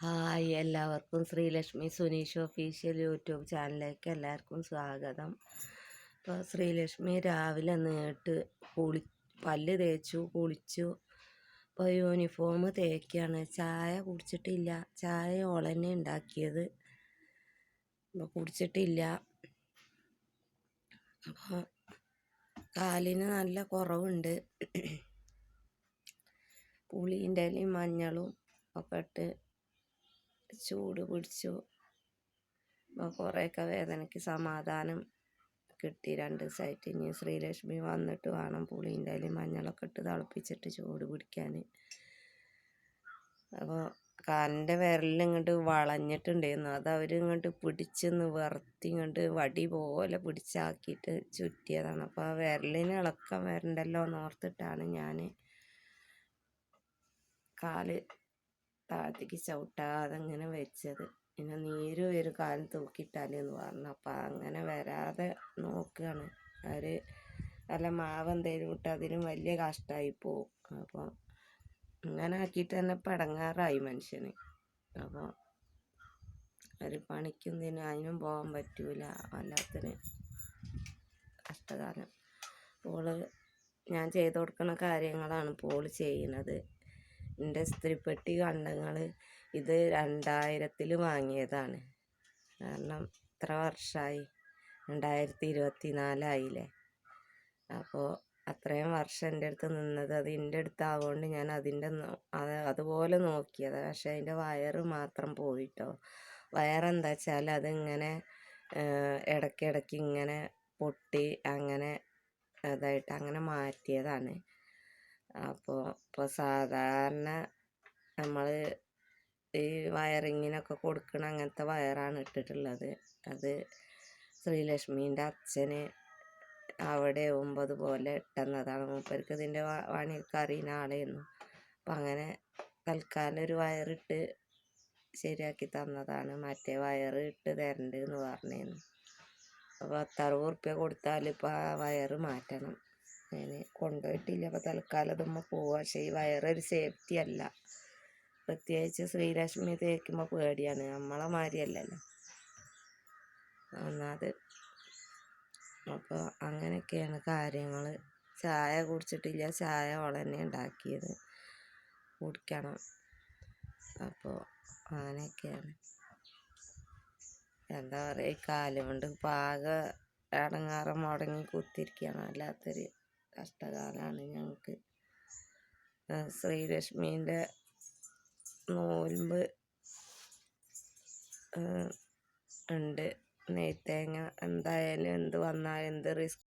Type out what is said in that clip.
Hi, എല്ലാവർക്കും Sreelakshmi Suneesh official YouTube ചാനലിലേക്ക് എല്ലാവർക്കും സ്വാഗതം. ഇപ്പോൾ ശ്രീലക്ഷ്മി രാവിലെ നേട്ട് പല്ല് തേച്ചു, കുളിച്ചു. ഇപ്പോൾ യൂണിഫോം തേക്കുകയാണ്. ചായ കുടിച്ചിട്ടില്ല. ചായ ഓളന്നെ ഉണ്ടാക്കിയത്. ഇപ്പോൾ കുടിച്ചിട്ടില്ല. അപ്പോൾ കാലിന് നല്ല കുറവുണ്ട്. പുളീൻ്റെ ഇലയും മഞ്ഞളും ഒക്കെ ഇട്ട് ചൂട് പിടിച്ചു. അപ്പോൾ കുറേയൊക്കെ വേദനയ്ക്ക് സമാധാനം കിട്ടി. 2 ദിവസമായിട്ട്. ഇനി ശ്രീലക്ഷ്മി വന്നിട്ട് വേണം പുളീൻ്റെ ഇലയും മഞ്ഞളൊക്കെ ഇട്ട് തിളപ്പിച്ചിട്ട് ചൂട് പിടിക്കാൻ. അപ്പോൾ കാലിൻ്റെ വിരലിങ്ങോട്ട് വളഞ്ഞിട്ടുണ്ടായിരുന്നു. അത് അവരിങ്ങോട്ട് പിടിച്ച് നിവർത്തി ഇങ്ങോട്ട് വടി പോലെ പിടിച്ചാക്കിയിട്ട് ചുറ്റിയതാണ്. അപ്പോൾ ആ വിരലിന് ഇളക്കം വരണ്ടല്ലോ എന്നോർത്തിട്ടാണ് ഞാൻ കാല് താഴത്തേക്ക് ചവിട്ടാതെ ഇങ്ങനെ വെച്ചത്. പിന്നെ നീര് വരും കാലം തൂക്കിയിട്ടാലെന്ന് പറഞ്ഞു. അപ്പം അങ്ങനെ വരാതെ നോക്കുകയാണ്. അവർ നല്ല മാവ് എന്തെങ്കിലും ഇട്ട് അതിനും വലിയ കഷ്ടമായി പോവും. അപ്പോൾ ഇങ്ങനെ ആക്കിയിട്ട് തന്നെ പടങ്ങാറായി മനുഷ്യന്. അപ്പോൾ ഒരു പണിക്കും അതിനും പോകാൻ പറ്റൂല. വല്ലാത്തൊരു കഷ്ടകാലം. അപ്പോൾ ഞാൻ ചെയ്ത് കൊടുക്കുന്ന കാര്യങ്ങളാണ് ഇപ്പോൾ ചെയ്യുന്നത്. എൻ്റെ ഇസ്തിരിപ്പെട്ടി കണ്ടങ്ങൾ ഇത് 2000-ൽ വാങ്ങിയതാണ്. കാരണം ഇത്ര വർഷമായി, 2024 അപ്പോൾ അത്രയും വർഷം എൻ്റെ അടുത്ത് നിന്നത് അത് എൻ്റെ അടുത്താവുകൊണ്ട് ഞാൻ അതുപോലെ നോക്കിയത്. പക്ഷേ അതിൻ്റെ വയറ് മാത്രം പോയിട്ടോ. വയറെന്താ വെച്ചാൽ അതിങ്ങനെ ഇടയ്ക്കിടയ്ക്ക് ഇങ്ങനെ പൊട്ടി അങ്ങനെ അതായിട്ട് അങ്ങനെ മാറ്റിയതാണ്. ഇപ്പോൾ സാധാരണ നമ്മൾ ഈ വയറിങ്ങിനൊക്കെ കൊടുക്കണ അങ്ങനത്തെ വയറാണ് ഇട്ടിട്ടുള്ളത്. അത് ശ്രീലക്ഷ്മീൻ്റെ അച്ഛന് അവിടെ 9 പോലെ ഇട്ടെന്നതാണ്. മൂപ്പർക്ക് ഇതിൻ്റെ പണിയൊക്കെ അറിയുന്ന ആളായിരുന്നു. അപ്പം അങ്ങനെ തൽക്കാലം ഒരു വയറിട്ട് ശരിയാക്കി തന്നതാണ്. മറ്റേ വയറ് ഇട്ട് തരണ്ട് എന്ന് പറഞ്ഞിരുന്നു. അപ്പോൾ 10-60 ഉറുപ്പ്യ കൊടുത്താൽ ഇപ്പോൾ ആ വയറ് മാറ്റണം. ഞാൻ കൊണ്ടുപോയിട്ടില്ല. അപ്പോൾ തൽക്കാലം ഇതുമ്മ പോവുക. പക്ഷേ ഈ വയറൊരു സേഫ്റ്റി അല്ല. പ്രത്യേകിച്ച് ശ്രീലക്ഷ്മി തേക്കുമ്പോൾ പേടിയാണ്. നമ്മളെ മാതിരിയല്ലല്ലോ ഒന്നാമത്. അപ്പോൾ അങ്ങനെയൊക്കെയാണ് കാര്യങ്ങൾ. ചായ കുടിച്ചിട്ടില്ല. ചായ ഓളന്നെ ഉണ്ടാക്കിയത്. കുടിക്കണം. അപ്പോൾ അങ്ങനെയൊക്കെയാണ്. എന്താ പറയുക, ഈ കാലം കൊണ്ട് പാകെ ഇടങ്ങാറ് മുടങ്ങി കുത്തിരിക്കുകയാണ്. വല്ലാത്തൊരു കഷ്ടകാലമാണ് ഞങ്ങൾക്ക്. ശ്രീലക്ഷ്മീൻ്റെ നോൽമ്പ് ഉണ്ട്. നെയ്ത്തേങ്ങ എന്തായാലും എന്ത് വന്നാലും എന്ത് റിസ്ക്